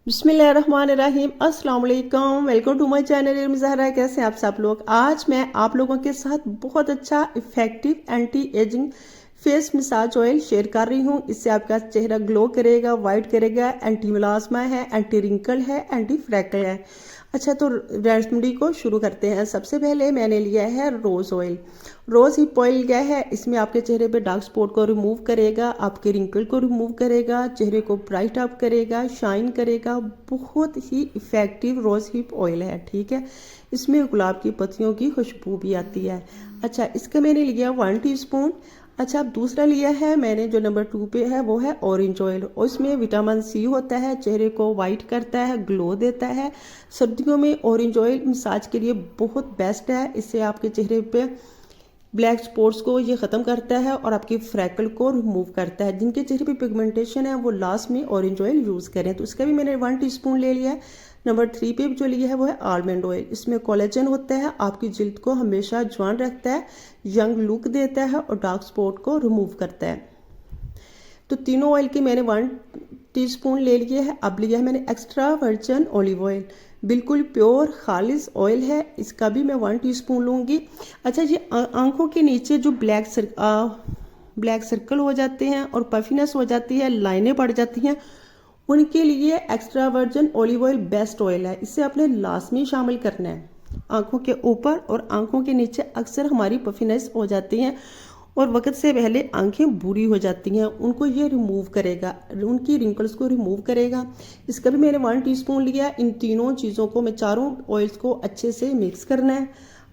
बिस्मिल्लाहिर्रहमानिर्रहीम अस्सलाम वालेकुम। Welcome to my channel Zahra. कैसे हैं आप सब लोग। आज मैं आप लोगों के साथ बहुत अच्छा effective anti ageing face massage oil share कर रही हूँ। इससे आपका चेहरा ग्लो करेगा, वाइट करेगा, एंटी मिलास्मा है, एंटी रिंकल है, एंटी फ्रैकल है। अच्छा, तो रेमेडी को शुरू करते हैं। सबसे पहले मैंने लिया है rose oil. Rose hip oil लिया है। इसमें आपके चेहरे पे डार्क स्पॉट को रिमूव करेगा, आपके रिंकल को रिमूव करेगा, चेहरे को ब्राइट अप करेगा, शाइन करेगा। बहुत ही इफेक्टिव रोज़ हिप ऑयल है। ठीक है, इसमें गुलाब की पत्तियों की खुशबू भी आती है। अच्छा, इसका मैंने लिया 1 टीस्पून। अच्छा, अब दूसरा लिया है मैंने जो नंबर 2 पे है वो है ऑरेंज ऑयल, और इसमें विटामिन सी होता है, चेहरे को वाइट करता है, ग्लो देता है। सर्दियों में ऑरेंज ऑयल मसाज के लिए बहुत बेस्ट है। इससे आपके चेहरे पे ब्लैक स्पॉट्स को ये ख़त्म करता है और आपकी फ्रैकल को रिमूव करता है। जिनके चेहरे पे पिगमेंटेशन है वो लास्ट में ऑरेंज ऑयल यूज़ करें। तो इसका भी मैंने 1 टीस्पून ले लिया है। नंबर 3 पे जो लिया है वो है आलमंड ऑयल। इसमें कोलेजन होता है, आपकी जिल्द को हमेशा जवान रखता है, यंग लुक देता है और डार्क स्पॉट को रिमूव करता है। तो तीनों ऑयल के मैंने 1 टीस्पून ले लिए है। अब लिया है मैंने एक्स्ट्रा वर्जिन ऑलिव ऑयल, बिल्कुल प्योर खालिस ऑयल है। इसका भी मैं 1 टीस्पून लूँगी। अच्छा, ये आंखों के नीचे जो ब्लैक सर्कल हो जाते हैं और पफिनेस हो जाती है, लाइनें पड़ जाती हैं, उनके लिए extra virgin olive oil best oil है। इसे आपने लाजमी शामिल करना है। आंखों के ऊपर और आंखों के नीचे अक्सर हमारी पफिनेस हो जाती हैं और वक्त से पहले आंखें बूढ़ी हो जाती हैं, उनको ये रिमूव करेगा, उनकी रिंकल्स को रिमूव करेगा। इसका भी मैंने 1 टीस्पून लिया। इन तीनों चीज़ों को मैं चारों ऑयल्स को अच्छे से मिक्स करना है।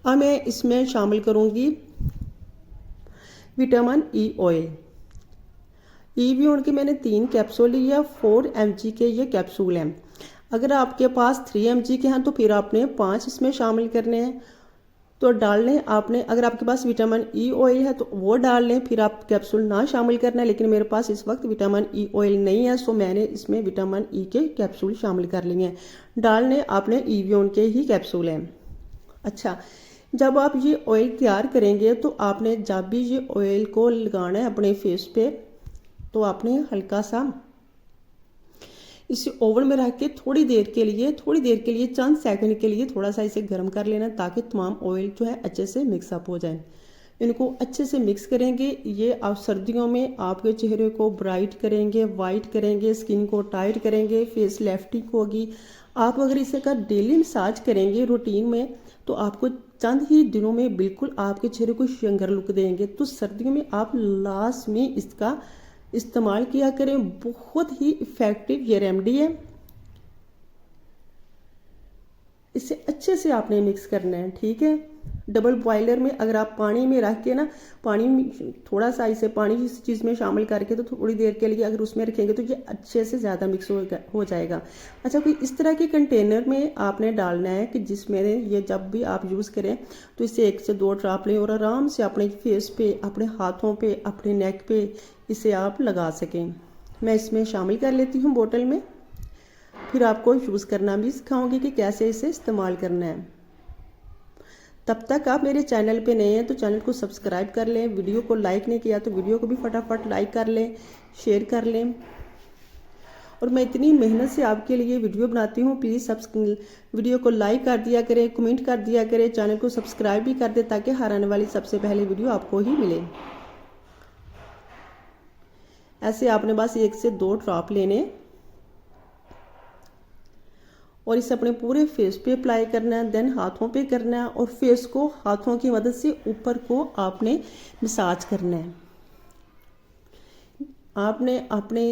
अब मैं इसमें शामिल करूँगी विटामिन ई ऑयल। ईवीओन के मैंने 3 कैप्सूल लिया, 4 mg के ये कैप्सूल हैं। अगर आपके पास 3 mg के हैं तो फिर आपने 5 इसमें शामिल करने हैं। तो डाल लें आपने, अगर आपके पास विटामिन ई ऑयल है तो वो डाल लें, फिर आप कैप्सूल ना शामिल करना है। लेकिन मेरे पास इस वक्त विटामिन ई ऑयल नहीं है, सो मैंने इसमें विटामिन ई के कैप्सूल शामिल कर लिए हैं। डाल लें आपने ईवीओन के ही कैप्सूल हैं। अच्छा, जब आप ये ऑयल तैयार करेंगे तो आपने जब भी ये ऑयल को लगाना है अपने फेस पे, तो आपने हल्का सा इसे ओवन में रख के थोड़ी देर के लिए चंद सेकंड के लिए थोड़ा सा इसे गर्म कर लेना, ताकि तमाम ऑयल जो है अच्छे से मिक्सअप हो जाए। इनको अच्छे से मिक्स करेंगे। ये आप सर्दियों में आपके चेहरे को ब्राइट करेंगे, वाइट करेंगे, स्किन को टाइट करेंगे, फेस लिफ्टिंग होगी। आप अगर इसे का डेली मसाज करेंगे रूटीन में तो आपको चंद ही दिनों में बिल्कुल आपके चेहरे को यंगर लुक देंगे। तो सर्दियों में आप लास्ट में इसका इस्तेमाल किया करें। बहुत ही इफेक्टिव ये रेमेडी है। इसे अच्छे से आपने मिक्स करना है। ठीक है, डबल बॉयलर में अगर आप पानी में रख के ना, पानी में थोड़ा सा इसे पानी इस चीज़ में शामिल करके तो थोड़ी देर के लिए अगर उसमें रखेंगे तो ये अच्छे से ज़्यादा मिक्स हो जाएगा। अच्छा, कोई इस तरह के कंटेनर में आपने डालना है कि जिसमें ये जब भी आप यूज़ करें तो इसे 1 से 2 ड्रॉप लें और आराम से अपने फेस पे, अपने हाथों पे, अपने नेक पे इसे आप लगा सकें। मैं इसमें शामिल कर लेती हूँ बोतल में, फिर आपको यूज़ करना भी सिखाऊंगी कि कैसे इसे इस्तेमाल करना है। तब तक आप मेरे चैनल पे नए हैं तो चैनल को सब्सक्राइब कर लें। वीडियो को लाइक नहीं किया तो वीडियो को भी फटाफट लाइक कर लें, शेयर कर लें। और मैं इतनी मेहनत से आपके लिए वीडियो बनाती हूँ, प्लीज़ वीडियो को लाइक कर दिया करें, कमेंट कर दिया करें, चैनल को सब्सक्राइब भी कर दें ताकि हर आने वाली सबसे पहले वीडियो आपको ही मिले। ऐसे आपने बस 1 से 2 ड्रॉप लेने और इसे अपने पूरे फेस पे अप्लाई करना है, देन हाथों पे करना है और फेस को हाथों की मदद से ऊपर को आपने मसाज करना है। आपने अपने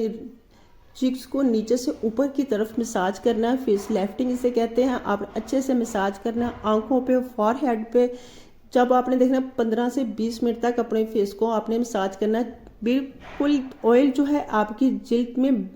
चिक्स को नीचे से ऊपर की तरफ मसाज करना है। फेस लिफ्टिंग इसे कहते हैं। आप अच्छे से मसाज करना है आंखों पे, फॉरहेड पे। जब आपने देखना 15 से 20 मिनट तक अपने फेस को आपने मसाज करना है। बिल्कुल ऑयल जो है आपकी जिल्द में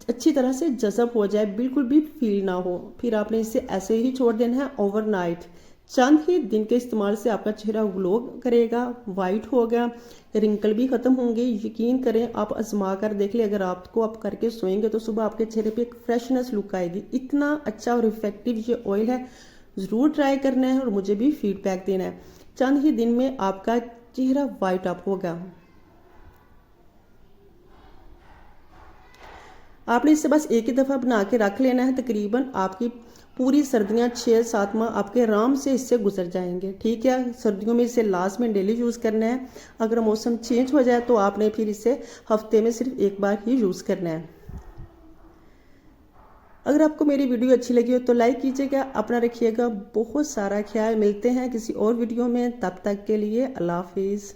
अच्छी तरह से जज़ब हो जाए, बिल्कुल भी फील ना हो। फिर आपने इसे ऐसे ही छोड़ देना है ओवरनाइट। चंद ही दिन के इस्तेमाल से आपका चेहरा ग्लो करेगा, वाइट होगा, रिंकल भी ख़त्म होंगे। यकीन करें, आप आजमा कर देख लें। अगर आपको आप करके सोएंगे तो सुबह आपके चेहरे पे एक फ्रेशनेस लुक आएगी। इतना अच्छा और इफेक्टिव ये ऑयल है, ज़रूर ट्राई करना है और मुझे भी फीडबैक देना है। चंद ही दिन में आपका चेहरा वाइट अप होगा। आपने इसे बस एक ही दफ़ा बना के रख लेना है। तकरीबन आपकी पूरी सर्दियां 6-7 माह आपके आराम से इससे गुजर जाएंगे। ठीक है, सर्दियों में इसे लास्ट में डेली यूज़ करना है। अगर मौसम चेंज हो जाए तो आपने फिर इसे हफ्ते में सिर्फ एक बार ही यूज़ करना है। अगर आपको मेरी वीडियो अच्छी लगी हो तो लाइक कीजिएगा, अपना रखिएगा बहुत सारा ख्याल। मिलते हैं किसी और वीडियो में, तब तक के लिए अल्लाह हाफिज़।